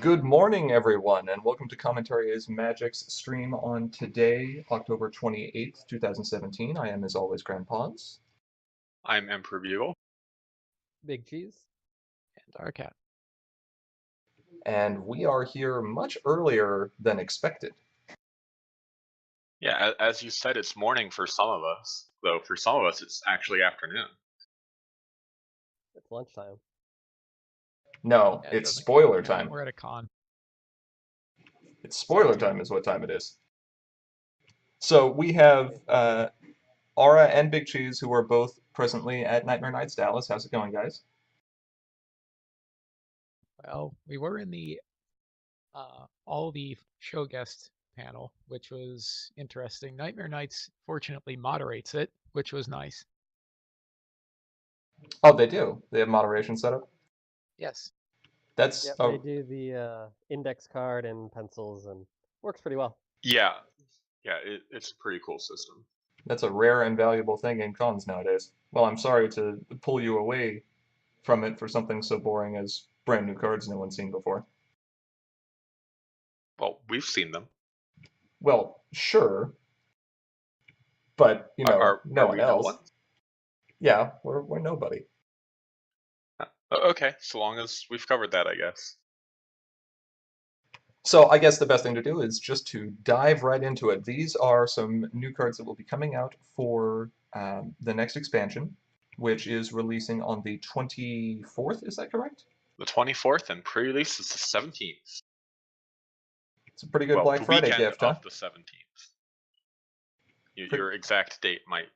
Good morning, everyone, and welcome to Commentary is Magic's stream on today, October 28th, 2017. I am, as always, Grandpaws. I'm Emperor Bugle. Big Cheese. And Arcat. And we are here much earlier than expected. Yeah, as you said, it's morning for some of us, though for some of us it's actually afternoon. It's lunchtime. No, Yeah, it it's doesn't spoiler count. time. We're at a con. It's spoiler time is what time it is. So we have Aura and Big Cheese, who are both presently at Nightmare Nights Dallas. How's it going, guys? Well, we were in the all the show guest panel, which was interesting. Nightmare Nights fortunately moderates it, which was nice. Oh, they do. They have moderation set up. Yes. That's Yep, oh, they do the index card and pencils, and works pretty well. Yeah, it's a pretty cool system. that's a rare and valuable thing in cons nowadays. Well, I'm sorry to pull you away from it for something so boring as brand new cards no one's seen before. Well, we've seen them. Well, sure, but Are no one we no else. one? Yeah, we're nobody. Okay, so long as we've covered that, I guess. So I guess the best thing to do is just to dive right into it. These are some new cards that will be coming out for the next expansion, which is releasing on the 24th. Is that correct? The 24th and pre-release is the 17th. It's a pretty good Well, Black the Friday weekend gift, huh? of the 17th. Your exact date might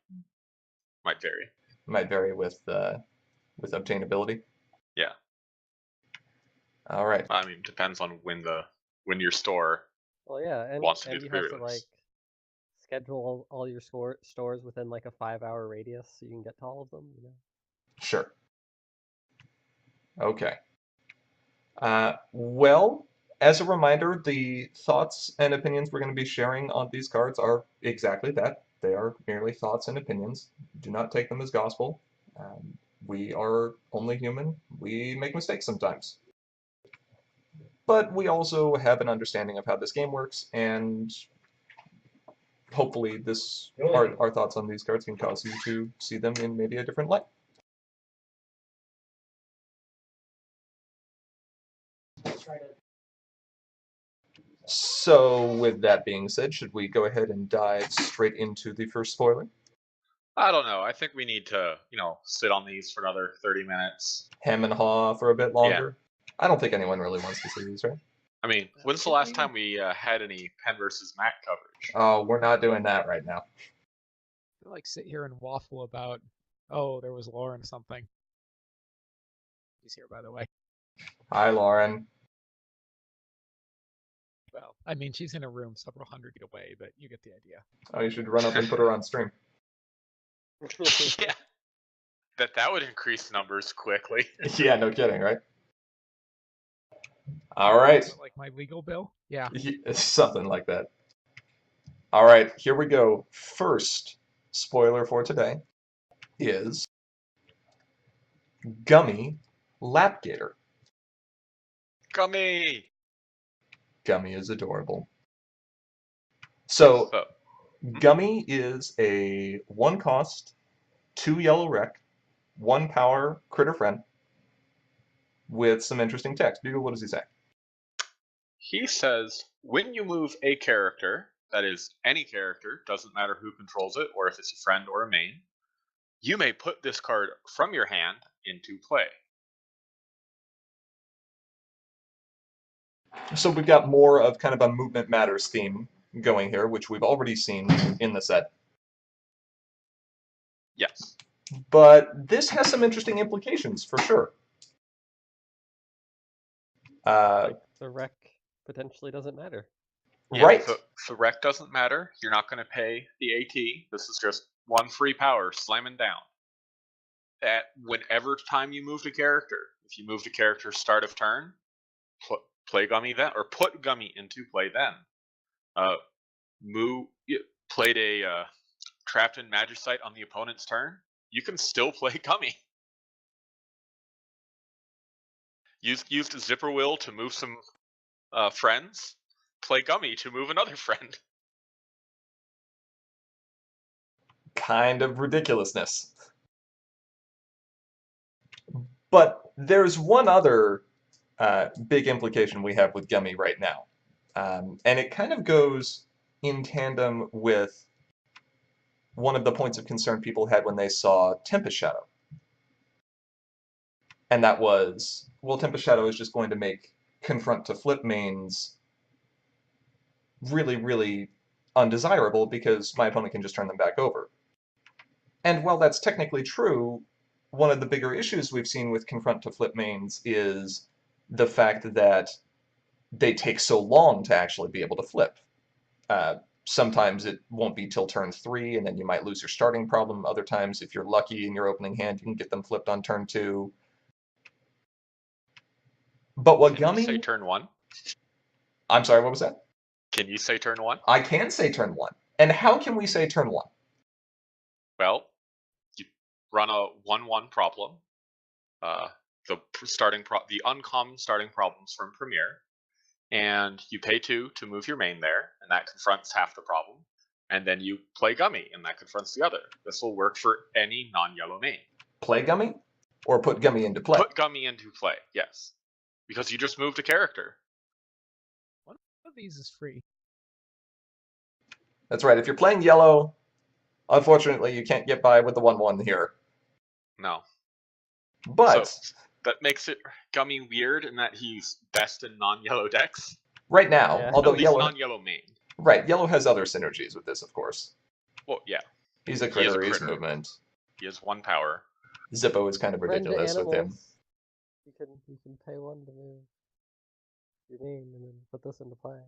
vary. Might vary with obtainability. Yeah. All right. I mean, depends on when your store Well, yeah, and wants to do and the you have to pre-release. schedule all your stores within like a 5-hour radius so you can get to all of them. Sure. Okay. Well, as a reminder, the thoughts and opinions we're going to be sharing on these cards are exactly that. They are merely thoughts and opinions. Do not take them as gospel. We are only human. We make mistakes sometimes. But we also have an understanding of how this game works, and hopefully our thoughts on these cards can cause you to see them in maybe a different light. So, with that being said, should we go ahead and dive straight into the first spoiler? I don't know. I think we need to, sit on these for another 30 minutes. Hem and haw for a bit longer? Yeah. I don't think anyone really wants to see these, right? I mean, when's the last time we had any Penn versus Mac coverage? Oh, we're not doing that right now. I like sit here and waffle about, oh, there was Lauren something. He's here, by the way. Hi, Lauren. Well, I mean, she's in a room several hundred feet away, but you get the idea. Oh, you should run up and put her on stream. Yeah. That would increase numbers quickly. Yeah, no kidding, right? All right. Like my legal bill? Yeah. Something like that. All right, here we go. First spoiler for today is Gummy Lapgator. Gummy! Gummy is adorable. So, Gummy is a 1-cost, 2 yellow rec, 1 power critter friend with some interesting text. Bugle, what does he say? He says, when you move a character, that is, any character, doesn't matter who controls it or if it's a friend or a main, you may put this card from your hand into play. So we've got more of kind of a movement matters theme going here, which we've already seen in the set. Yes. But this has some interesting implications, for sure. Like the rec potentially doesn't matter. Yeah, right. If the rec doesn't matter, you're not going to pay the AT. This is just 1 free power slamming down. At whenever time you moved a character, if you moved a character start of turn, play Gummy then, or put Gummy into play then. Played a trapped in Magicite on the opponent's turn, you can still play Gummy. Used Zipper Will to move some friends. Play Gummy to move another friend. Kind of ridiculousness. But there's one other big implication we have with Gummy right now. And it kind of goes in tandem with one of the points of concern people had when they saw Tempest Shadow. And that was, well, Tempest Shadow is just going to make confront to flip mains really, really undesirable because my opponent can just turn them back over. And while that's technically true, one of the bigger issues we've seen with confront to flip mains is the fact that they take so long to actually be able to flip. Sometimes it won't be till turn 3, and then you might lose your starting problem. Other times, if you're lucky in your opening hand, you can get them flipped on turn 2. But what Can you say Gummy... turn 1? I'm sorry, what was that? Can you say turn 1? I can say turn 1. And how can we say turn 1? Well, you run a 1/1 problem. The uncommon starting problems from Premier, and you pay 2 to move your main there, and that confronts half the problem. And then you play Gummy, and that confronts the other. This will work for any non-yellow main. Play Gummy? Or put Gummy into play? Put Gummy into play, yes. Because you just moved a character. One of these is free. That's right. If you're playing yellow, unfortunately, you can't get by with the 1/1 here. No. But So that makes it Gummy weird in that he's best in non-yellow decks. right now, Yeah. although At least yellow, non-yellow main. right, yellow has other synergies with this, of course. Well, yeah. He's a He is a critter, he's critter. movement. He has 1 power. Zippo is kind of Friend to ridiculous with him. animals. You can pay 1 to move your main and then put this into play.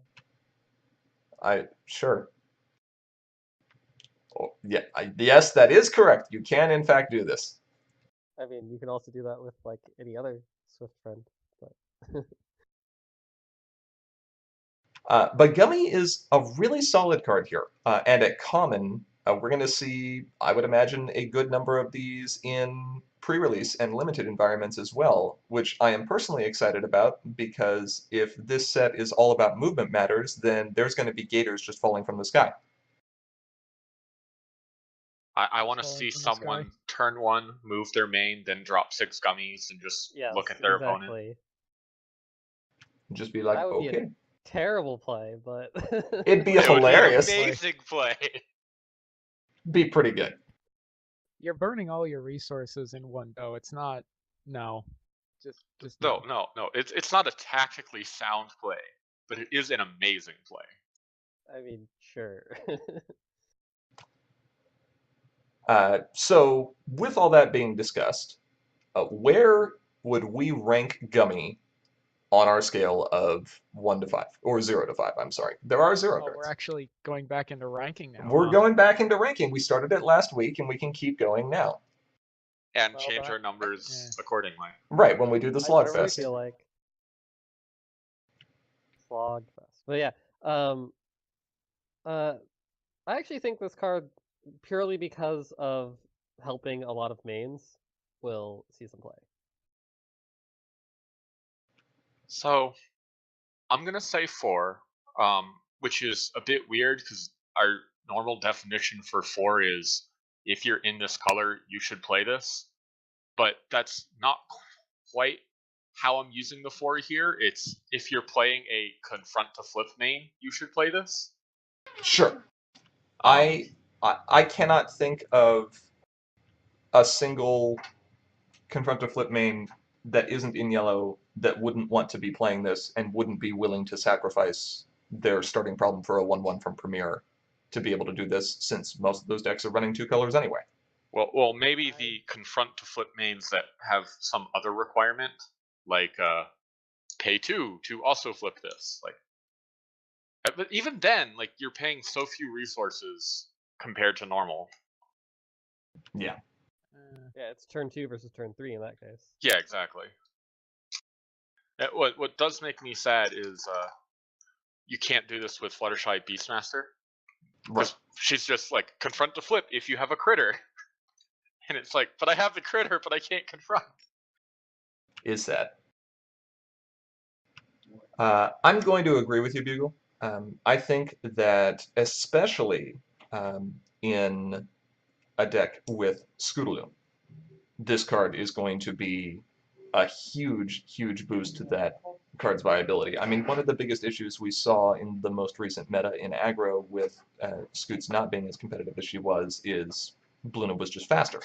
Sure. Oh, yeah, yes, that is correct. You can, in fact, do this. I mean, you can also do that with like any other Swift friend, but But Gummy is a really solid card here. And at common, we're going to see, I would imagine, a good number of these in pre-release and limited environments as well, which I am personally excited about because if this set is all about movement matters, then there's going to be gators just falling from the sky. I want to Falling see from the sky. someone turn 1, move their main, then drop 6 Gummies and just yes, look at their opponent. exactly. Just be like, That would be okay. a terrible play, but It'd be It would be an hilarious. amazing play. Be pretty good. You're burning all your resources in one go. It's not. No. Just No. It's not a tactically sound play, but it is an amazing play. I mean, sure. So, with all that being discussed, where would we rank Gummy on our scale of 1 to 5, or 0 to 5, I'm sorry. There are 0 Oh, cards. we're actually going back into ranking now. We're huh? going back into ranking. We started it last week, and we can keep going now. And Well, change that- our numbers Yeah. accordingly. Right, when we do the Whatever we Slogfest. feel like. Slogfest. But yeah, I actually think this card, purely because of helping a lot of mains, will see some play. So I'm gonna say 4, which is a bit weird because our normal definition for 4 is if you're in this color, you should play this. But that's not quite how I'm using the 4 here. It's if you're playing a confront to flip main, you should play this. Sure. I cannot think of a single confront to flip main that isn't in yellow that wouldn't want to be playing this and wouldn't be willing to sacrifice their starting problem for a 1/1 from Premier to be able to do this, since most of those decks are running 2 colors anyway. Well, maybe the confront to flip mains that have some other requirement, like pay 2 to also flip this. Like, but even then, like you're paying so few resources compared to normal. Yeah. Yeah, it's turn 2 versus turn 3 in that case. Yeah, exactly. What does make me sad is you can't do this with Fluttershy Beastmaster. Right. She's just like, confront to flip if you have a critter. And it's like, but I have the critter, but I can't confront. Is that? I'm going to agree with you, Bugle. I think that especially in a deck with Scootaloo, this card is going to be a huge, huge boost to that card's viability. I mean, one of the biggest issues we saw in the most recent meta in aggro with Scoots not being as competitive as she was is Luna was just faster.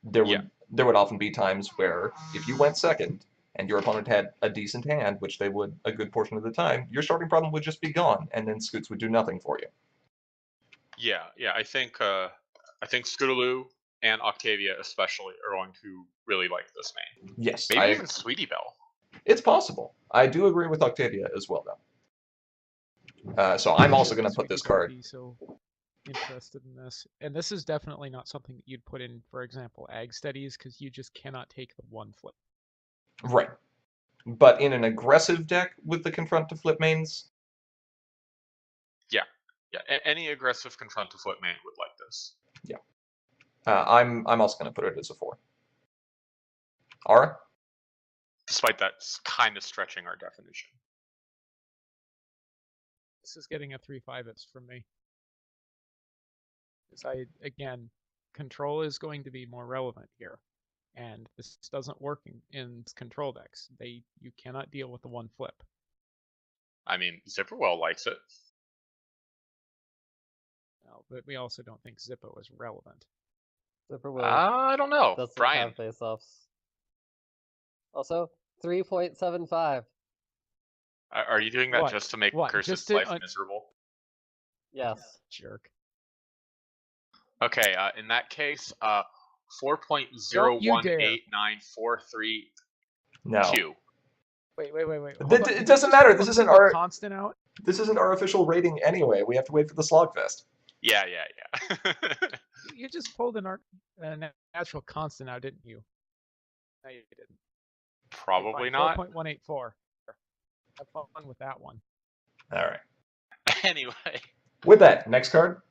There Yeah. would often be times where if you went second and your opponent had a decent hand, which they would a good portion of the time, your starting problem would just be gone, and then Scoots would do nothing for you. Yeah, I think Scootaloo and Octavia especially are going to really like this main. Yes, Maybe even Sweetie Belle. It's possible. I do agree with Octavia as well, though. So I'm also going to put this card. Be so interested in this, and this is definitely not something that you'd put in, for example, ag studies, because you just cannot take the one flip. Right. But in an aggressive deck with the confront to flip mains. Yeah. Any aggressive confront to flip main would like this. Yeah. I'm also going to put it as a 4. Aura? Despite that kind of stretching our definition. This is getting a 3/5 from me. Because again, control is going to be more relevant here. And this doesn't work in control decks. You cannot deal with the one flip. I mean, Zipperwell likes it. No, but we also don't think Zippo is relevant. Zipperwell I don't know. doesn't Brian. have face-offs. Also, 3.75. Are you doing that What? just to make What? Cursed's life miserable? Yes. Jerk. Okay, in that case, 4.0189432. No. Wait. It doesn't matter. This isn't our constant out. This isn't our official rating anyway. We have to wait for the Slogfest. Yeah. You just pulled a natural constant out, didn't you? No, you didn't. Probably not. 4.184. Have fun with that one. All right. Anyway. With that, next card.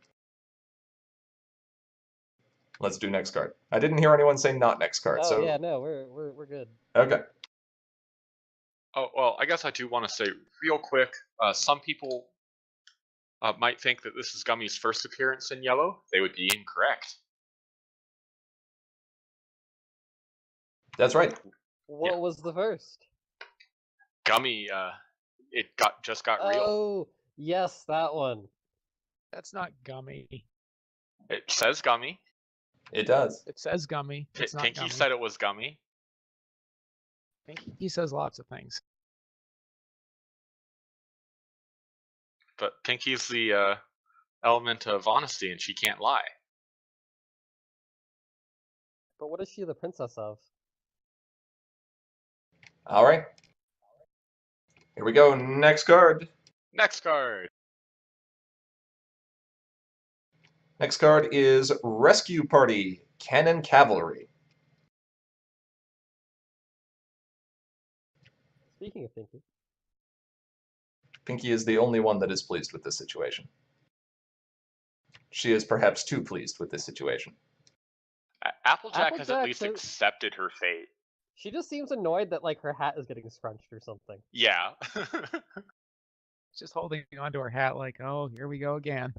Let's do next card. I didn't hear anyone say not next card. Oh so yeah, no, we're good. Okay. Oh well, I guess I do want to say real quick. Some people might think that this is Gummy's first appearance in yellow. They would be incorrect. That's right. What was the first? Gummy, it just got real. Oh, yes, that one. That's not Gummy. It says Gummy. It does. It says Gummy. It's not Pinky Gummy. said it was Gummy. Pinky says lots of things. But Pinky's the element of honesty, and she can't lie. But what is she the princess of? All right. Here we go. Next card. Next card. Next card is Rescue Party, Cannon Cavalry. Speaking of Pinky. Pinky is the only one that is pleased with this situation. She is perhaps too pleased with this situation. Applejack has at least Applejack accepted her fate. She just seems annoyed that like her hat is getting scrunched or something. Yeah. Just holding onto her hat like, oh, here we go again.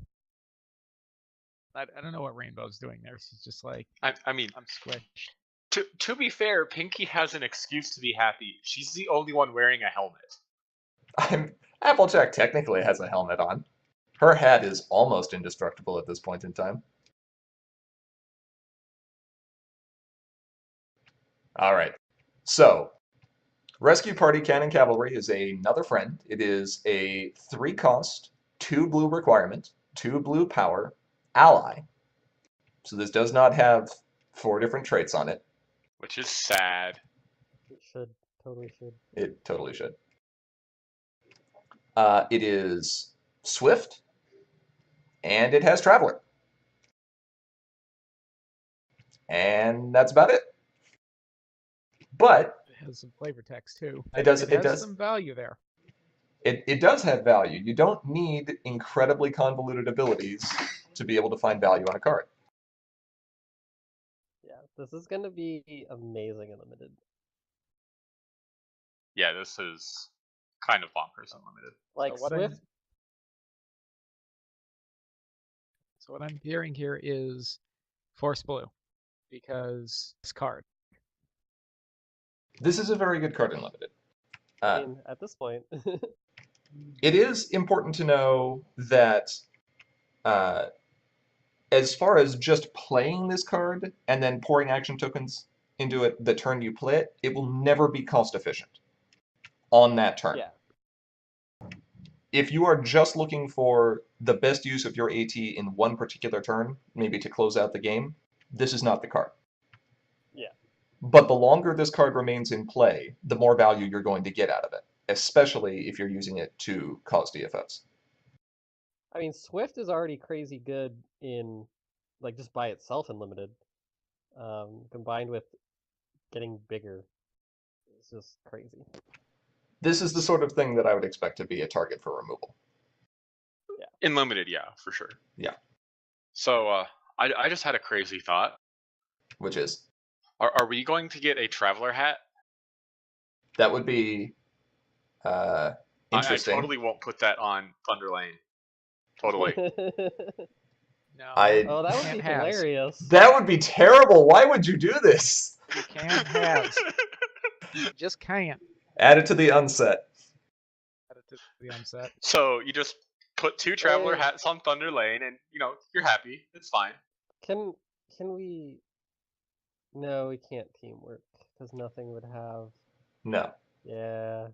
I don't know what Rainbow's doing there. She's just like, I mean, I'm squished. To be fair, Pinky has an excuse to be happy. She's the only one wearing a helmet. Applejack technically has a helmet on. Her hat is almost indestructible at this point in time. All right. So, Rescue Party Cannon Cavalry is another friend. It is a 3-cost, 2 blue requirement, 2 blue power, ally. So this does not have 4 different traits on it. Which is sad. It should. Totally should. It totally should. It is swift, and it has Traveler. And that's about it. But it has some flavor text too. It does. It has some value there. It does have value. You don't need incredibly convoluted abilities to be able to find value on a card. Yeah, this is gonna be amazing in limited. Yeah, this is kind of bonkers unlimited. Like So what Swift. So what I'm hearing here is Force Blue, because this card. This is a very good card in limited. I mean, at this point. It is important to know that as far as just playing this card and then pouring action tokens into it the turn you play it, it will never be cost efficient on that turn. Yeah. If you are just looking for the best use of your AT in one particular turn, maybe to close out the game, this is not the card. Yeah. But the longer this card remains in play, the more value you're going to get out of it, especially if you're using it to cause DFOs. I mean, Swift is already crazy good in, like, just by itself in limited. Combined with getting bigger, it's just crazy. This is the sort of thing that I would expect to be a target for removal. In limited, yeah, for sure. Yeah. So I just had a crazy thought. Which is? Are we going to get a traveler hat? That would be interesting. I totally won't put that on Thunder Lane. Totally. No. Oh, that would be can't has. hilarious. That would be terrible. Why would you do this? You can't have. You just can't. Add it to the unset. Add it to the unset. So you just put 2 traveler Hey. hats on Thunder Lane, and you're happy. It's fine. Can we? No, we can't teamwork because nothing would have. No. Yeah.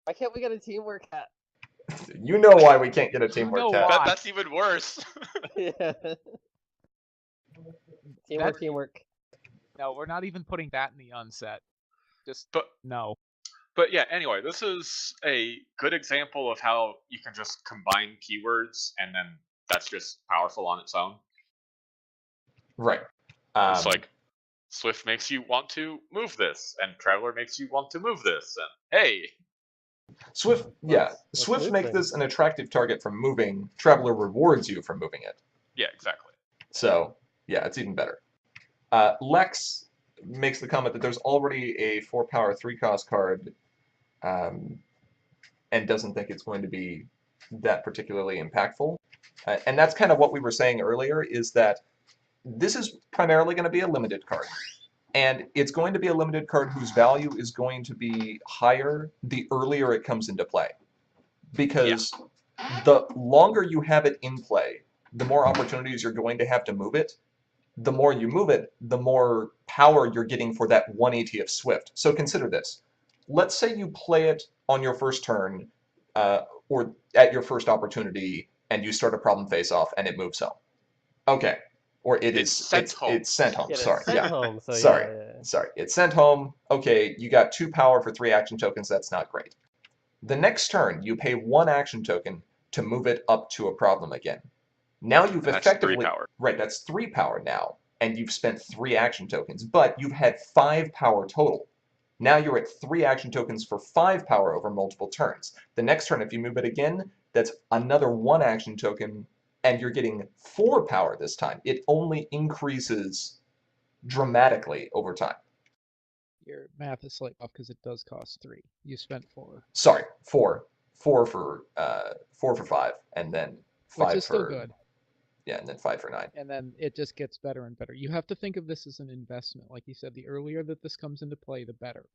Why can't we get a teamwork hat? You know why we can't get a teamwork know hat. why. That's even worse. Yeah. Teamwork, teamwork. No, we're not even putting that in the unset. Just But no. But yeah, anyway, this is a good example of how you can just combine keywords, and then that's just powerful on its own. Right. It's like Swift makes you want to move this, and Traveler makes you want to move this, and hey. Swift, yeah. Let's Swift move makes things. this an attractive target from moving. Traveler rewards you for moving it. Yeah, exactly. So, yeah, it's even better. Lex makes the comment that there's already a 4-power 3-cost card and doesn't think it's going to be that particularly impactful. And that's kind of what we were saying earlier, is that this is primarily going to be a limited card. And it's going to be a limited card whose value is going to be higher the earlier it comes into play. Because the longer you have it in play, the more opportunities you're going to have to move it. The more you move it, the more power you're getting for that 1 AT of Swift. So consider this. Let's say you play it on your first turn or at your first opportunity and you start a problem face-off and it moves home. Okay. Or it's sent home. It's sent home. Yeah, it's Sorry. sent Yeah. home, so Sorry. yeah. Sorry. It's sent home. Okay, you got 2 power for 3 action tokens. That's not great. The next turn, you pay 1 action token to move it up to a problem again. Now you've effectively... That's 3 power. Right, that's 3 power now. And you've spent 3 action tokens, but you've had 5 power total. Now you're at 3 action tokens for 5 power over multiple turns. The next turn, if you move it again, that's another 1 action token, and you're getting 4 power this time. It only increases dramatically over time. Your math is slightly off because it does cost 3. You spent 4. Sorry, 4. 4 for 5, and then 5 Which is for... still good. Yeah, and then 5 for 9. And then it just gets better and better. You have to think of this as an investment. Like you said, the earlier that this comes into play, the better.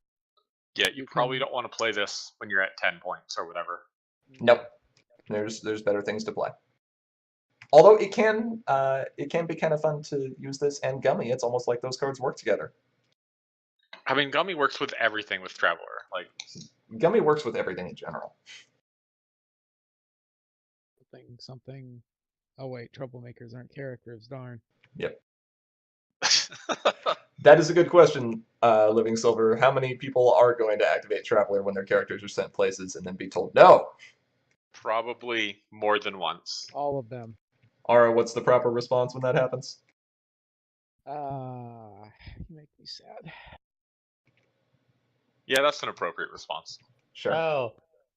Yeah, you probably don't want to play this when you're at 10 points or whatever. Nope. There's better things to play. Although it can be kind of fun to use this and Gummy. It's almost like those cards work together. I mean, Gummy works with everything with Traveler. Like, Gummy works with everything in general. Something. Oh wait, troublemakers aren't characters. Darn. Yep. That is a good question, Living Silver. How many people are going to activate Traveler when their characters are sent places and then be told no? probably more than once. All of them. Ara, what's the proper response when that happens? You make me sad. Yeah, that's an appropriate response. Sure. Oh,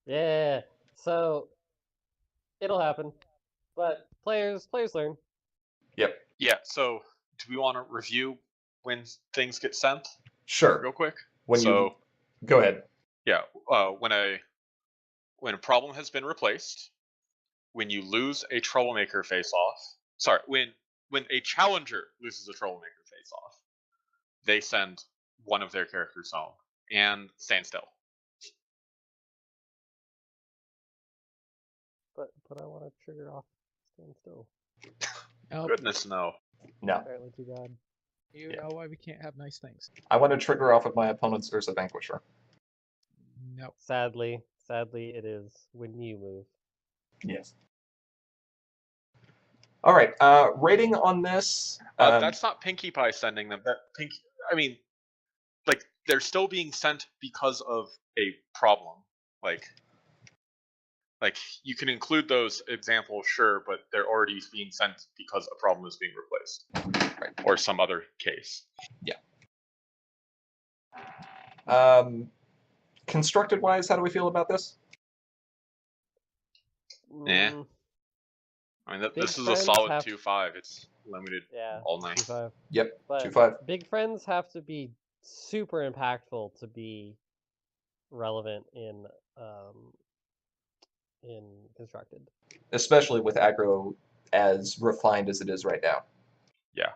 yeah. So it'll happen, but players learn. Yep. Yeah, so do we want to review when things get sent Sure. real quick? Go ahead. Yeah, when a when a problem has been replaced, when you lose a troublemaker face-off, sorry, when a challenger loses a troublemaker face-off, they send one of their characters home and stand still. But I want to trigger off stand still. Oh, Goodness no. No, Apparently too bad. you Yeah. know why we can't have nice things. I want to trigger off of my opponent's Ursa Vanquisher. No. Sadly, it is when you move. Yes. All right. Rating on this. That's not Pinkie Pie sending them. I mean, like, they're still being sent because of a problem. Like you can include those examples, sure, but they're already being sent because a problem is being replaced, Right. or some other case. Constructed wise, how do we feel about this? Yeah. Mm, I mean, Big this is a friends solid have- 2-5. It's limited yeah, all night. 2-5. Yep. But 2-5. big friends have to be super impactful to be relevant in constructed. Especially with aggro as refined as it is right now. Yeah.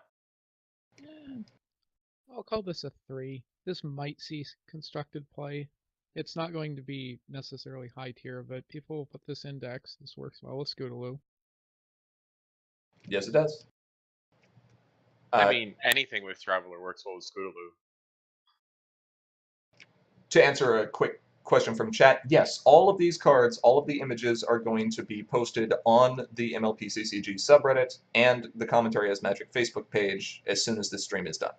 I'll call this a 3. This might see constructed play. It's not going to be necessarily high tier, but people will put this index. This works well with Scootaloo. Yes, it does. I mean, anything with Traveler works well with Scootaloo. To answer a quick question from chat, yes, all of these cards, all of the images are going to be posted on the MLPCCG subreddit and the Commentary as Magic Facebook page as soon as this stream is done.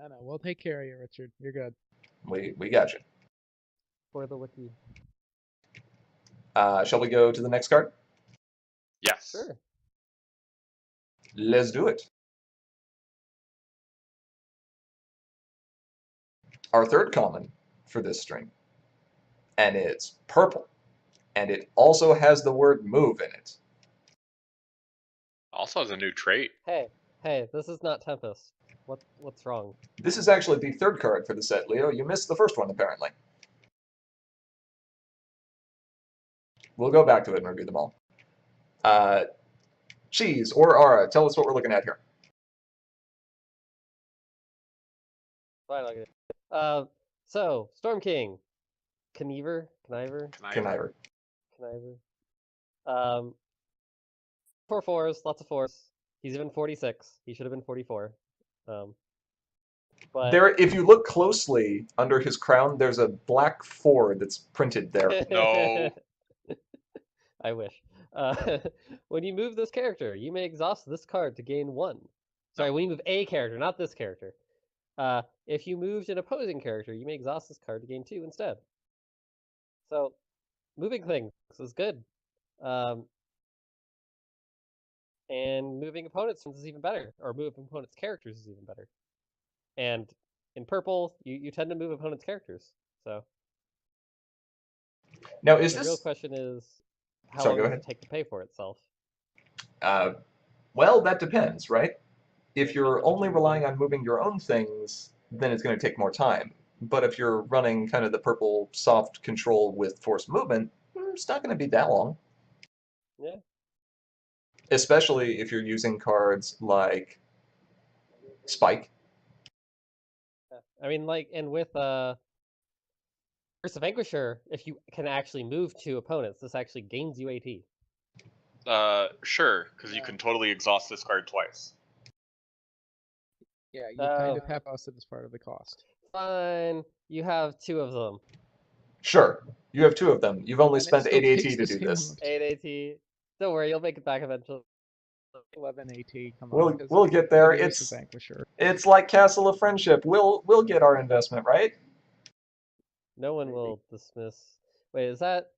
I know. We'll take care of you, Richard. You're good. We got you. For the wiki. Shall we go to the next card? Yes. Sure. Let's do it. Our third common for this stream. And it's purple. And it also has the word move in it. Also has a new trait. Hey, this is not Tempest. What's wrong? This is actually the third card for the set, Leo. You missed the first one, apparently. We'll go back to it and review them all. Cheese or Ara, tell us what we're looking at here. Fine, I'll get it. So Storm King, Kniver. Conniver. 4 4s, lots of 4s. He's even 46. He should have been 44. But There, if you look closely under his crown, there's a black 4 that's printed there. No. I wish. When you move this character, you may exhaust this card to gain 1. Sorry, when you move a character, not this character. If you moved an opposing character, you may exhaust this card to gain 2 instead. So, moving things is good. And moving opponents is even better, or moving opponents' characters is even better. And in purple, you tend to move opponents' characters. So Now, is the real this... question is, how Sorry, long go does ahead. it take to pay for itself? Well, that depends, right? If you're only relying on moving your own things, then it's going to take more time. But if you're running kind of the purple soft control with forced movement, it's not going to be that long. Yeah. Especially if you're using cards like Spike. I mean, like, and with Ursa Vanquisher, if you can actually move 2 opponents, this actually gains you AT. Sure, because you can totally exhaust this card twice. Yeah, you kind of have us as part of the cost. Fine, you have 2 of them. Sure, you have 2 of them. You've only And it spent still 8 AT takes to the do same this. amount. 8 AT. Don't worry, you'll make it back eventually. 11 AT. Come We'll on. 'cause we'll get there. it is a Vanquisher. It's like Castle of Friendship. We'll get our investment, right? No one will dismiss. Wait, is that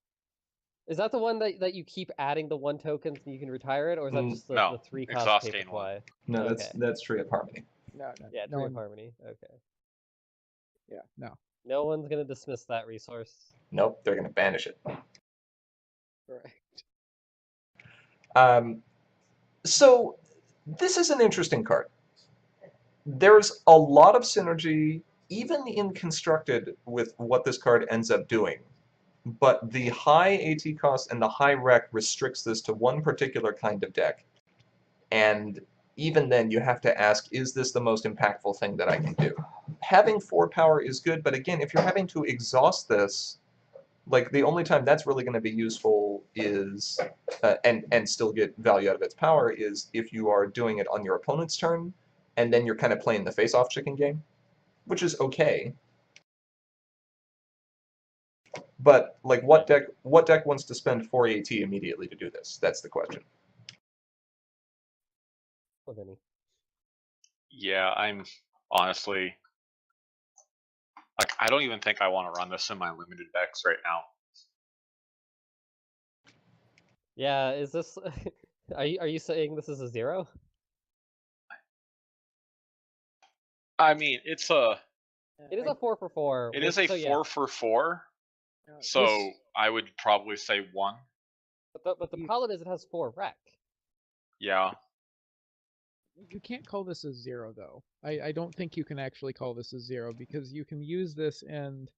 the one that you keep adding the 1 tokens and you can retire it, or is that just the, no. the 3 cost Exhaust paper gain 1. fly? No, Okay. that's Tree of Harmony. No. Yeah, no Tree of one, Harmony. Okay. Yeah, no. No one's gonna dismiss that resource. Nope, they're going to banish it. Correct. So this is an interesting card. There's a lot of synergy, even in constructed, with what this card ends up doing. but the high AT cost and the high rec restricts this to one particular kind of deck. And even then, you have to ask, is this the most impactful thing that I can do? Having 4 power is good, but again, if you're having to exhaust this, like the only time that's really going to be useful is, and still get value out of its power, is if you are doing it on your opponent's turn, and then you're kind of playing the face-off chicken game, which is okay. But like, what deck wants to spend 4 AT immediately to do this? That's the question. With any. Yeah, I'm honestly like I don't even think I want to run this in my limited decks right now. Yeah, is this? Are you saying this is a 0? I mean, it's a It is a 4 for 4. it is a so yeah. 4 for 4. So This- I would probably say 1. But the problem is it has 4 rec. Yeah. You can't call this a 0 though. I don't think you can actually call this a 0 because you can use this and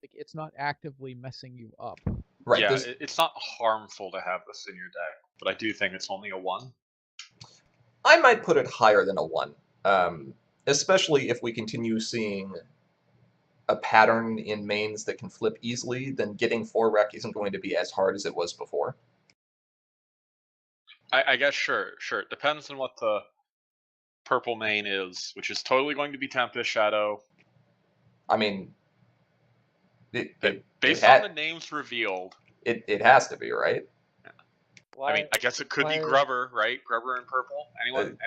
like it's not actively messing you up. Right. Yeah, This, it's not harmful to have this in your deck, but I do think it's only a 1. I might put it higher than a 1, especially if we continue seeing a pattern in mains that can flip easily. Then getting 4 rec isn't going to be as hard as it was before. I guess sure. It depends on what the purple main is, which is totally going to be Tempest Shadow. I mean, based on the names revealed, it has to be, right? Why, I mean, I guess it could be Grubber, right? Grubber in purple. Anyone?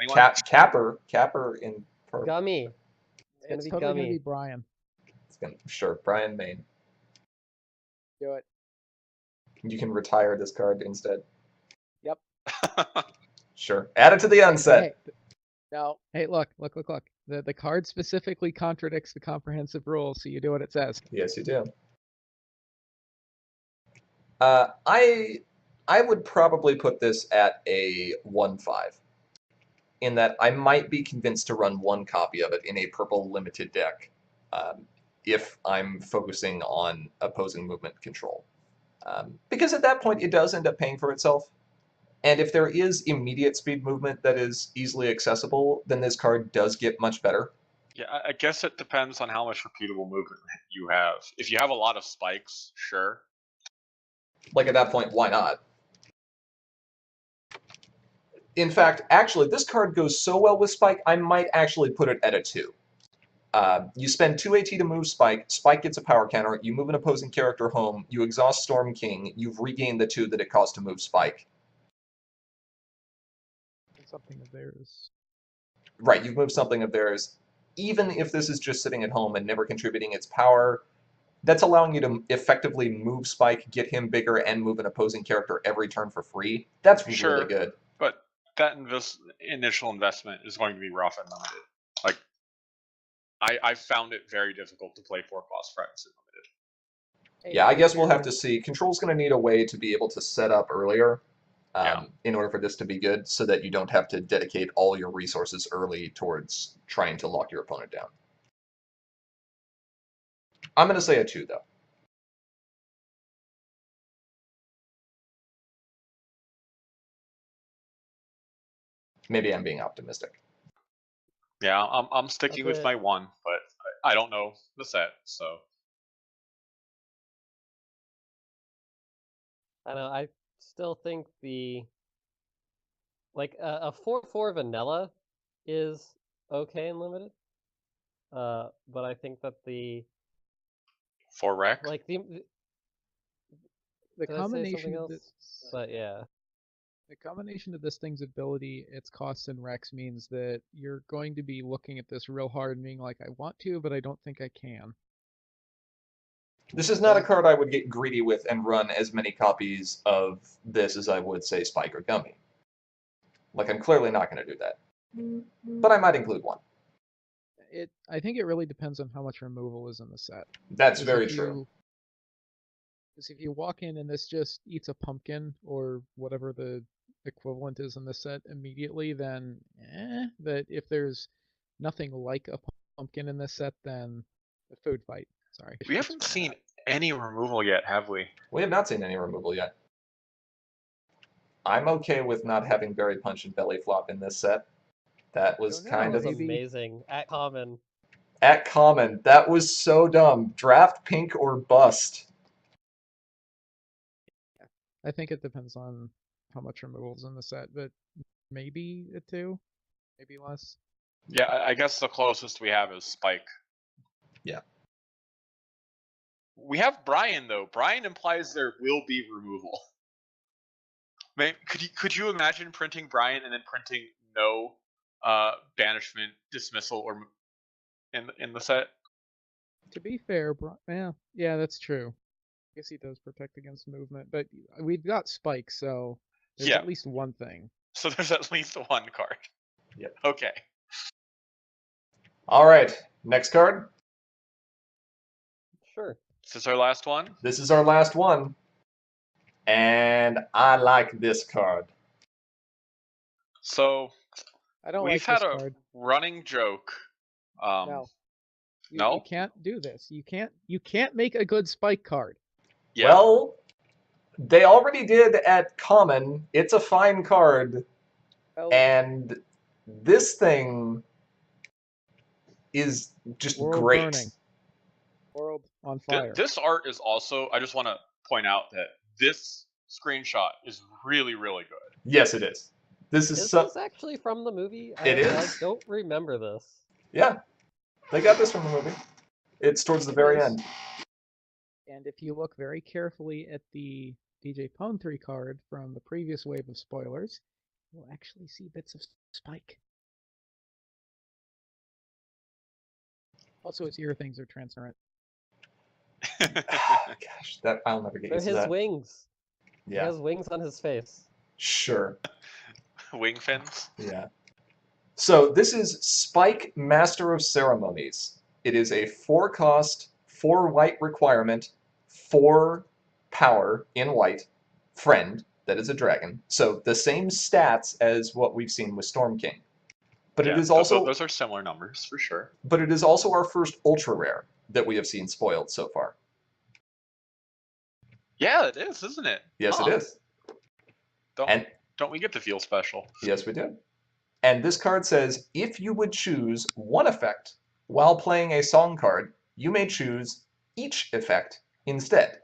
Capper in purple. Gummy. It's be totally Gummy. gonna be Brian. Sure, Brian Main. Do it. You can retire this card instead. Yep. Sure. Add it to the unset. Hey, no. Hey, look. The card specifically contradicts the comprehensive rules, so you do what it says. Yes, you do. I would probably put this at a 1/5. In that I might be convinced to run 1 copy of it in a purple limited deck, if I'm focusing on opposing movement control. Because at that point it does end up paying for itself. And if there is immediate speed movement that is easily accessible, then this card does get much better. Yeah, I guess it depends on how much repeatable movement you have. If you have a lot of spikes, sure. Like at that point, why not? In fact, actually, this card goes so well with Spike, I might actually put it at a 2. You spend 2 AT to move Spike, Spike gets a power counter, you move an opposing character home, you exhaust Storm King, you've regained the 2 that it cost to move Spike. Something of theirs. Right, you've moved something of theirs. Even if this is just sitting at home and never contributing its power, that's allowing you to effectively move Spike, get him bigger, and move an opposing character every turn for free. That's really good. But that initial investment is going to be rough and limited. Like, I found it very difficult to play 4-cost friends in limited. Yeah, I guess we'll have to see. Control's going to need a way to be able to set up earlier in order for this to be good, so that you don't have to dedicate all your resources early towards trying to lock your opponent down. I'm going to say a 2, though. Maybe I'm being optimistic. Yeah, I'm sticking with my 1, but I don't know the set, so. I don't know. I still think a 4/4 vanilla is okay in limited. But I think that the 4 rec. like the combination of this, but yeah. The combination of this thing's ability, its costs, and Rex means that you're going to be looking at this real hard and being like, I want to, but I don't think I can. This is not a card I would get greedy with and run as many copies of this as I would, say, Spike or Gummy. Like, I'm clearly not going to do that. But I might include 1. I think it really depends on how much removal is in the set. That's very true. Because if you walk in and this just eats a pumpkin, or whatever the equivalent is in the set immediately, then but if there's nothing like a pumpkin in this set, then a food fight. Sorry. We haven't seen any removal yet, have we? We have not seen any removal yet. I'm okay with not having Berry Punch and Belly Flop in this set. That was Don't know, kind That of was maybe- amazing. At common. at common. That was so dumb. Draft pink or bust. I think it depends on how much removal's in the set, but maybe a 2, maybe less. Yeah, I guess the closest we have is Spike. Yeah. We have Brian though. Brian implies there will be removal. Man, could you imagine printing Brian and then printing no banishment, dismissal, or in the set? To be fair, yeah, that's true. I guess he does protect against movement, but we've got Spike, so there's Yeah. at least one thing. So there's at least one card. Yep. Okay. All right, next card. Sure. Is this our last one? This is our last one. And I like this card. So I don't we've like had this a card. running joke. No. You No? can't do this. You can't make a good Spike card. Yeah. Well, they already did at common. It's a fine card. Well, And this thing is just world great. burning. World on fire. This art is also. I just want to point out that this screenshot is really, really good. Yes, it is. This is Is so. this actually from the movie? It I is. don't remember this. Yeah, they got this from the movie. It's towards the It very is. end. And if you look very carefully at the DJ Pwn 3 card from the previous wave of spoilers, you'll actually see bits of Spike. Also, its ear things are transparent. Gosh, that I'll never get They're used to his that. wings. He Yeah, has wings on his face. sure. Wing fins. Yeah. So this is Spike, Master of Ceremonies. It is a 4-cost, 4-white requirement, 4 power in white, friend, that is a dragon. So the same stats as what we've seen with Storm King. But Yeah, it is also those are similar numbers for sure. but it is also our first ultra rare that we have seen spoiled so far. Yeah, it is, isn't it? Yes, Huh. it is. Don't we get to feel special? Yes, we do. And this card says, if you would choose one effect while playing a song card, you may choose each effect instead.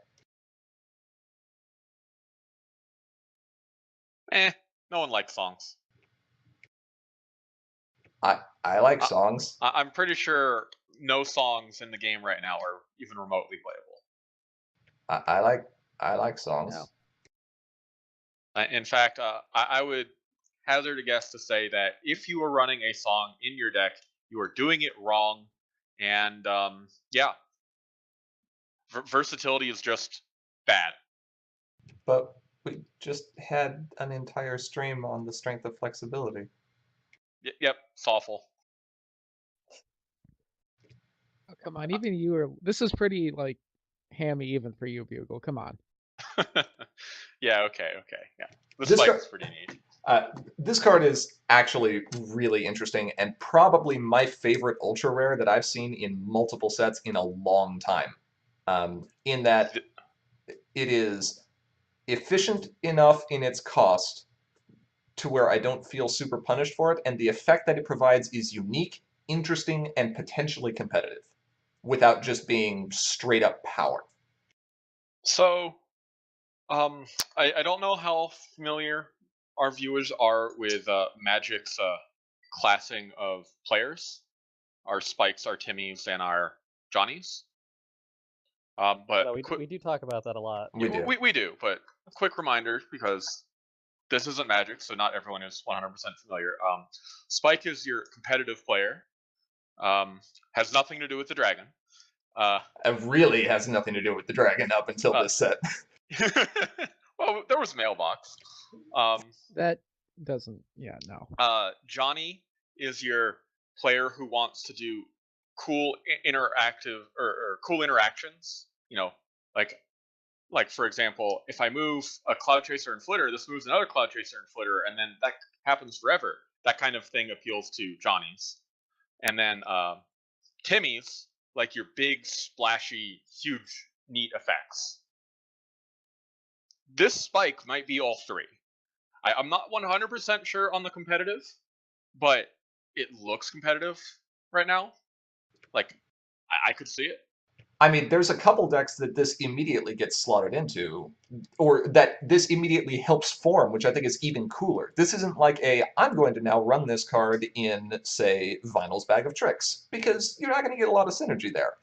No one likes songs. I like songs. I'm pretty sure no songs in the game right now are even remotely playable. I like songs. No. In fact, I would hazard a guess to say that if you are running a song in your deck, you are doing it wrong. And yeah, versatility is just bad. But we just had an entire stream on the strength of flexibility. Yep, it's awful. Oh, come on, even you are. This is pretty like hammy even for you, Bugle. Come on. Yeah, okay. Yeah. The This spike card- is pretty neat. This card is actually really interesting and probably my favorite ultra rare that I've seen in multiple sets in a long time. In that it is efficient enough in its cost to where I don't feel super punished for it, and the effect that it provides is unique, interesting, and potentially competitive without just being straight up power. So, I don't know how familiar our viewers are with Magic's classing of players, our Spikes, our Timmies, and our Johnnies. But No, we do talk about that a lot. We do. We do, but a quick reminder, because this isn't Magic, so not everyone is 100% familiar. Spike is your competitive player. Has nothing to do with the dragon. It really has nothing to do with the dragon up until this set. Well, there was Mailbox. That doesn't. Yeah, no. Johnny is your player who wants to do cool interactive or cool interactions. You know, like for example, if I move a Cloud Chaser and Flitter, this moves another Cloud Chaser and Flitter, and then that happens forever. That kind of thing appeals to Johnny's. And then Timmy's, like your big, splashy, huge neat effects. This spike might be all three. I'm not 100% sure on the competitive, but it looks competitive right now. Like, I could see it. I mean, there's a couple decks that this immediately gets slotted into, or that this immediately helps form, which I think is even cooler. This isn't like I'm going to now run this card in, say, Vinyl's Bag of Tricks, because you're not going to get a lot of synergy there.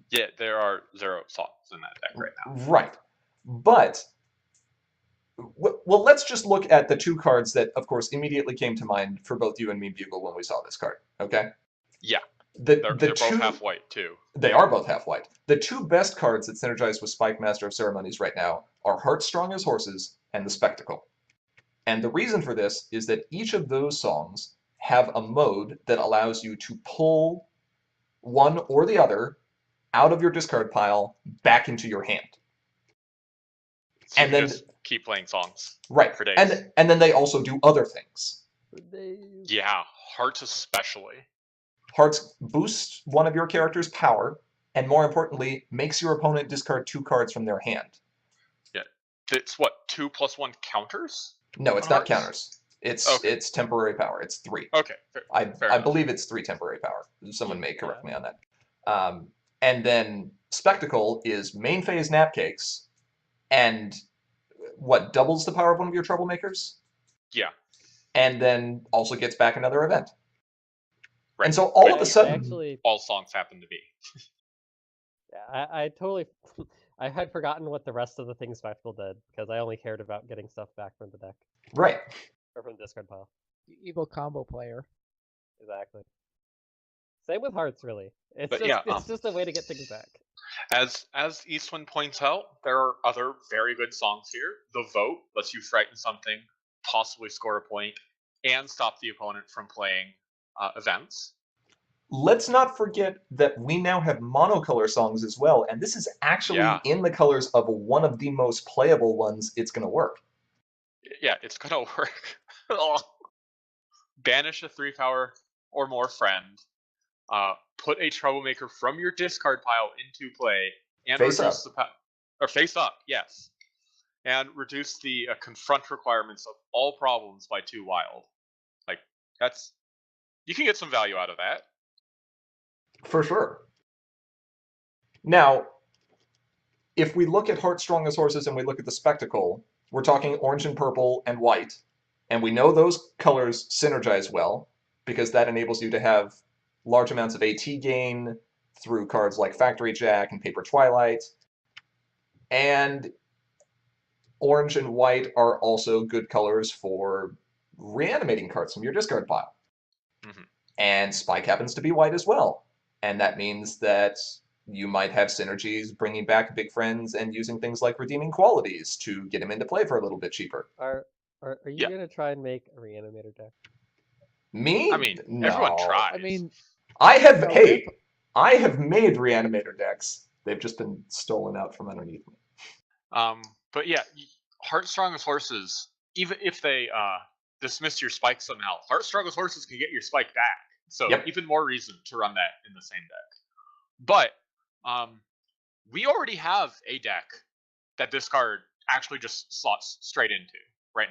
Yeah, there are 0 songs in that deck right now. Right. But, well, let's just look at the 2 cards that, of course, immediately came to mind for both you and me, Bugle, when we saw this card, okay? Yeah. They're both half white, too. They are both half white. The 2 best cards that synergize with Spike Master of Ceremonies right now are Heartstrong as Horses and the Spectacle. And the reason for this is that each of those songs have a mode that allows you to pull one or the other out of your discard pile back into your hand. So and you then just keep playing songs. Right. For days. And then they also do other things. Yeah, Hearts especially. Hearts boosts one of your character's power, and more importantly, makes your opponent discard 2 cards from their hand. Yeah. It's what, 2+1 counters? No, it's on not Hearts? counters. It's temporary power. It's 3. Okay. Fair I enough. believe it's 3 temporary power. Someone may correct me on that. And then Spectacle is main phase Napcakes, and what, doubles the power of one of your troublemakers? Yeah. And then also gets back another event. Right. And so all of a sudden, actually, all songs happen to be. Yeah, I totally, I had forgotten what the rest of the things Spectacle did because I only cared about getting stuff back from the deck right. or from the discard pile. Evil combo player. Exactly. Same with Hearts, really. It's But just yeah, it's just a way to get things back. As Eastwind points out, there are other very good songs here. The Vote lets you frighten something, possibly score a point, and stop the opponent from playing events. Let's not forget that we now have monocolor songs as well, and this is actually in the colors of one of the most playable ones. It's going to work. Yeah, it's going to work. Banish a 3-power or more friend. Put a troublemaker from your discard pile into play and Face reduce up. or face up, yes, and reduce the confront requirements of all problems by 2 wild. Like, you can get some value out of that. For sure. Now, if we look at Heartstrong as Horses and we look at the Spectacle, we're talking orange and purple and white, and we know those colors synergize well because that enables you to have large amounts of AT gain through cards like Factory Jack and Paper Twilight. And orange and white are also good colors for reanimating cards from your discard pile. Mm-hmm. And Spike happens to be white as well. And that means that you might have synergies bringing back big friends and using things like redeeming qualities to get him into play for a little bit cheaper. Are you gonna try and make a reanimator deck? Me? I mean, no. everyone tries. I mean, I have no, I have made reanimator decks. They've just been stolen out from underneath me. But yeah, Heartstrong as Horses, even if they dismiss your spike somehow, Heartstrong as Horses can get your spike back. So even more reason to run that in the same deck. But we already have a deck that this card actually just slots straight into right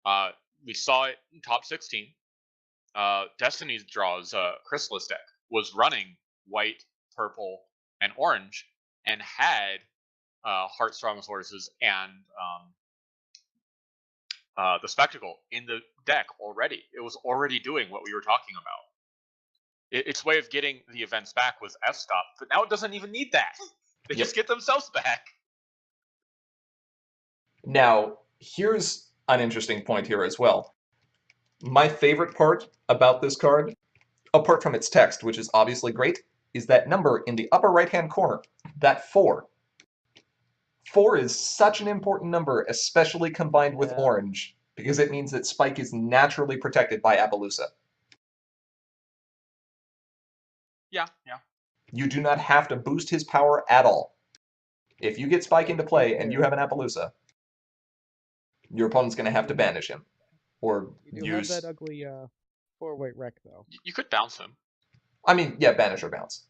now. We saw it in top 16. Destiny's Draw's Chrysalis deck was running white, purple, and orange, and had Heartstrong as Horses and the Spectacle in the deck already. It was already doing what we were talking about. Its way of getting the events back was F-Stop, but now it doesn't even need that. They just get themselves back. Now, here's an interesting point here as well. My favorite part about this card, apart from its text, which is obviously great, is that number in the upper right-hand corner, that 4. 4 is such an important number, especially combined with orange, because it means that Spike is naturally protected by Appaloosa. Yeah. You do not have to boost his power at all. If you get Spike into play and you have an Appaloosa, your opponent's going to have to banish him. Or you have that ugly 4-weight wreck, though. You could bounce him. I mean, yeah, banish or bounce.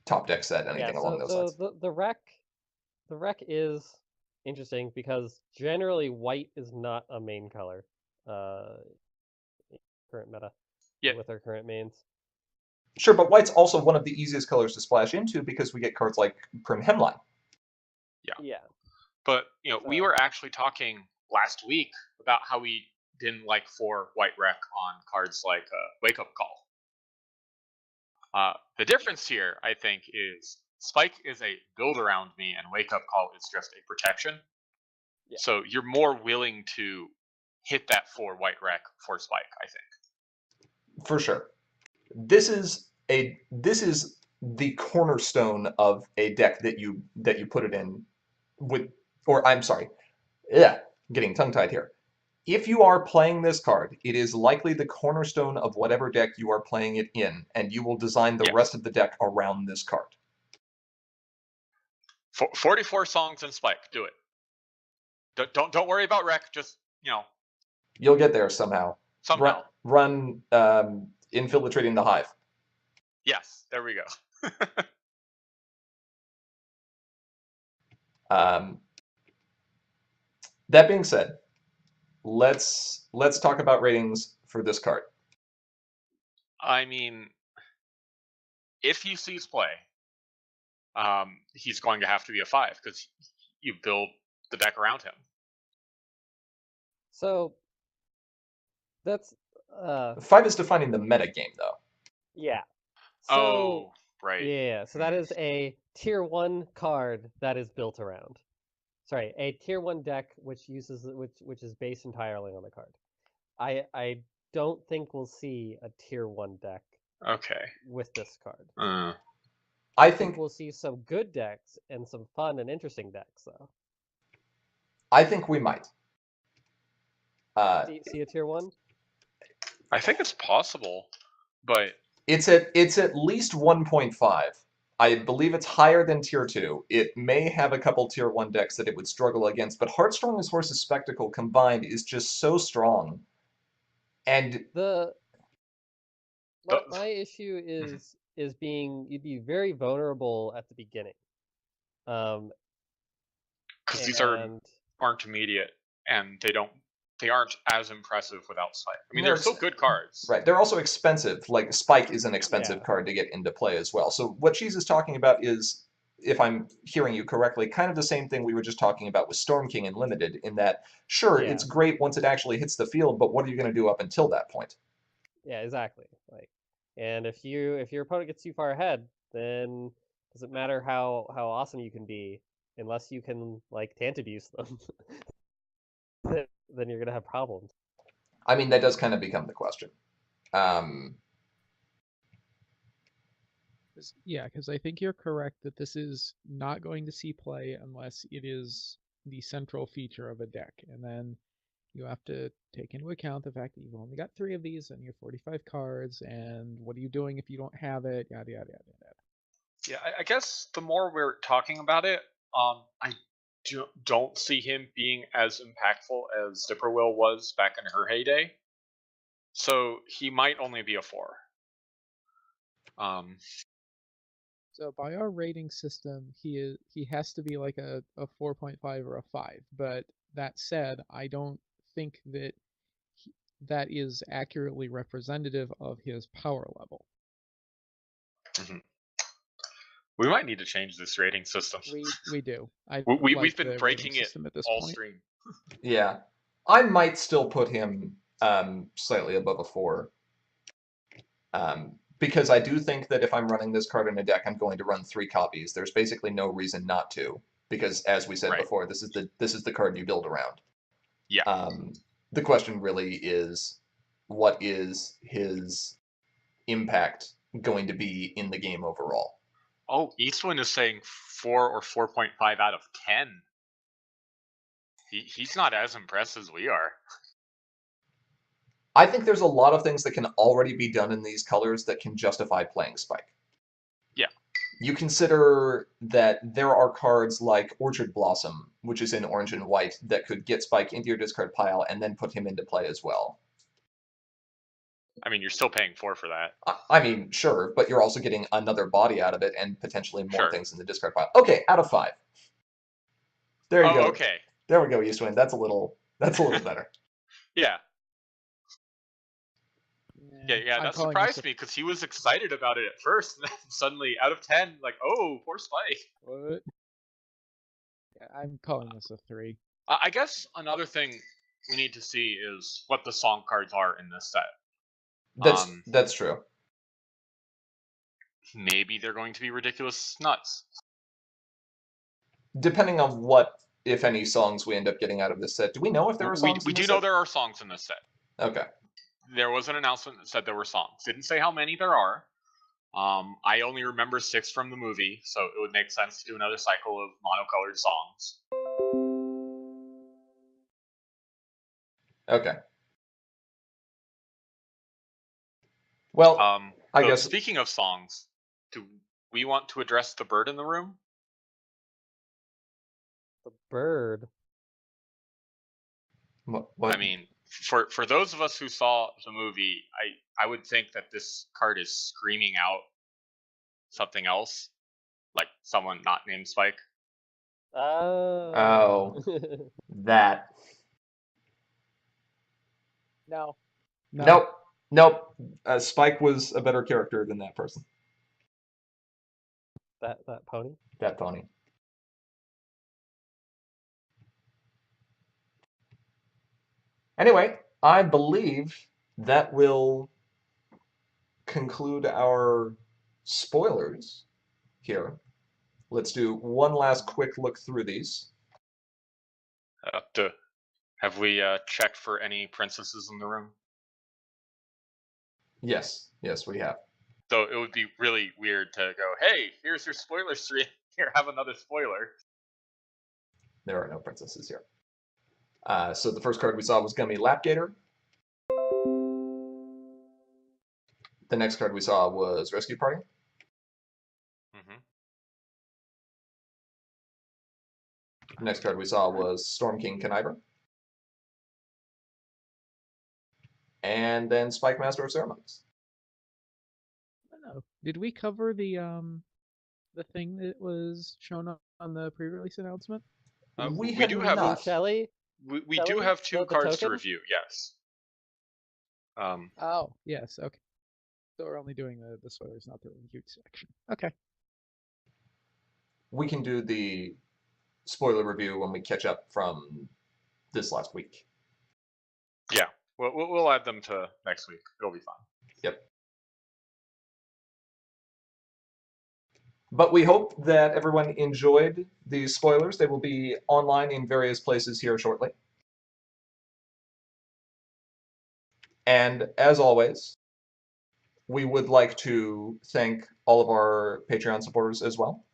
top deck set, anything Yeah, along those so lines. the wreck is interesting because generally white is not a main color. In current meta Yeah. with our current mains. Sure, but white's also one of the easiest colors to splash into because we get cards like Prim Hemline. Yeah. But we So- were actually talking last week about how we didn't like 4 white wreck on cards like Wake Up Call. The difference here, I think, is Spike is a build around me, and Wake Up Call is just a protection. Yeah. So you're more willing to hit that 4 white wreck for Spike, I think. For sure. This is the cornerstone of a deck that you put it in with, or I'm sorry, yeah, getting tongue-tied here. If you are playing this card, it is likely the cornerstone of whatever deck you are playing it in, and you will design the rest of the deck around this card. 44 songs in Spike, do it. Don't worry about wreck. Just You'll get there somehow. somehow. Run Infiltrating the Hive. Yes, there we go. That being said, let's talk about ratings for this card. I mean, if he sees play, he's going to have to be a 5 because you build the deck around him. So that's 5 is defining the meta game, though. yeah. Oh, right. Yeah, so that is a tier 1 card that is built around. Sorry, a tier 1 deck which is based entirely on the card. I don't think we'll see a tier 1 deck Okay. with this card. I think we'll see some good decks and some fun and interesting decks, though. I think we might. See a tier 1? I think it's possible, but it's at least 1.5. I believe it's higher than tier 2. It may have a couple tier 1 decks that it would struggle against, but Heartstrong as Horse's Spectacle combined is just so strong. And my issue is being you'd be very vulnerable at the beginning. Because these aren't immediate, and they aren't as impressive without Spike. I mean, they're still good cards. Right. They're also expensive. Like, Spike is an expensive card to get into play as well. So what Cheese is talking about is, if I'm hearing you correctly, kind of the same thing we were just talking about with Storm King and Limited, in that, sure, it's great once it actually hits the field, but what are you going to do up until that point? Yeah, exactly. And if your opponent gets too far ahead, then it doesn't matter how awesome you can be, unless you can tant abuse them. Then you're gonna have problems. I mean, that does kind of become the question. Yeah, because I think you're correct that this is not going to see play unless it is the central feature of a deck. And then you have to take into account the fact that you've only got 3 of these and you have 45 cards, and what are you doing if you don't have it, yada, yada, yada, yada. Yeah, I guess the more we're talking about it, I don't see him being as impactful as Dipperwill was back in her heyday. So he might only be a 4. So by our rating system, he has to be like a 4.5 or a 5. But that said, I don't think that that is accurately representative of his power level. We might need to change this rating system. We do. We've been breaking it at this all point. Stream. Yeah, I might still put him slightly above a 4. Because I do think that if I'm running this card in a deck, I'm going to run 3 copies. There's basically no reason not to, because as we said before, this is the card you build around. Yeah. The question really is, what is his impact going to be in the game overall? Oh, Eastwind is saying 4 or 4.5 out of 10. He's not as impressed as we are. I think there's a lot of things that can already be done in these colors that can justify playing Spike. Yeah. You consider that there are cards like Orchard Blossom, which is in orange and white, that could get Spike into your discard pile and then put him into play as well. I mean, you're still paying 4 for that. I mean, sure, but you're also getting another body out of it and potentially more Sure. things in the discard pile. Okay, out of 5. There you Oh, go. okay. There we go, Eastwind. That's a little better. Yeah. Yeah, I'm that calling this surprised me because he was excited about it at first, and then suddenly, out of 10, like, oh, poor Spike. What? Yeah, I'm calling this a 3. I guess another thing we need to see is what the song cards are in this set. That's true. Maybe they're going to be ridiculous nuts. Depending on what, if any, songs we end up getting out of this set. Do we know if there are songs We in do this know set? there are songs in this set. Okay. There was an announcement that said there were songs. Didn't say how many there are. I only remember 6 from the movie, so it would make sense to do another cycle of monocolored songs. Okay. Well, I So guess speaking of songs, do we want to address the bird in the room? The bird. what? I mean, for those of us who saw the movie, I would think that this card is screaming out something else, like someone not named Spike. Oh. That. No. Nope. Spike was a better character than that person. That pony. That pony. Anyway, I believe that will conclude our spoilers here. Let's do one last quick look through these. Have we checked for any princesses in the room? Yes, we have. So it would be really weird to go, hey, here's your spoiler stream. Here, have another spoiler. There are no princesses here. So the first card we saw was Gummy Lapgator. The next card we saw was Rescue Party. Mm-hmm. The next card we saw was Storm King Conniver. And then Spike Master of Ceremonies. I don't know. Did we cover the thing that was shown on the pre-release announcement? We do have Blue not. Shelly. We Shall do we? have 2 The cards to token? review. Yes. Oh, yes. Okay. So we're only doing the spoilers, not the review section. Okay. We can do the spoiler review when we catch up from this last week. Yeah. We'll add them to next week. It'll be fine. Yep. But we hope that everyone enjoyed these spoilers. They will be online in various places here shortly. And as always, we would like to thank all of our Patreon supporters as well.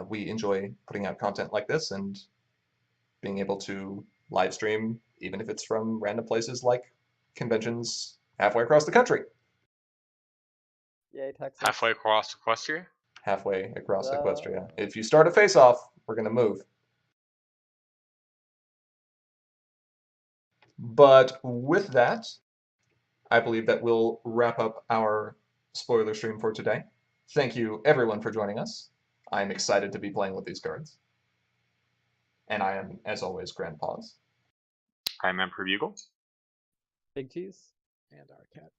We enjoy putting out content like this and being able to live stream, even if it's from random places like conventions halfway across the country. Yay, Texas. Halfway across Equestria? Halfway across Equestria. If you start a face-off, we're going to move. But with that, I believe that we'll wrap up our spoiler stream for today. Thank you, everyone, for joining us. I'm excited to be playing with these cards. And I am, as always, Grandpaws. I'm Emperor Bugle. Big cheese. And our cat.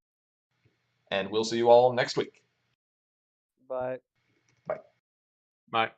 And we'll see you all next week. Bye. Bye. Bye.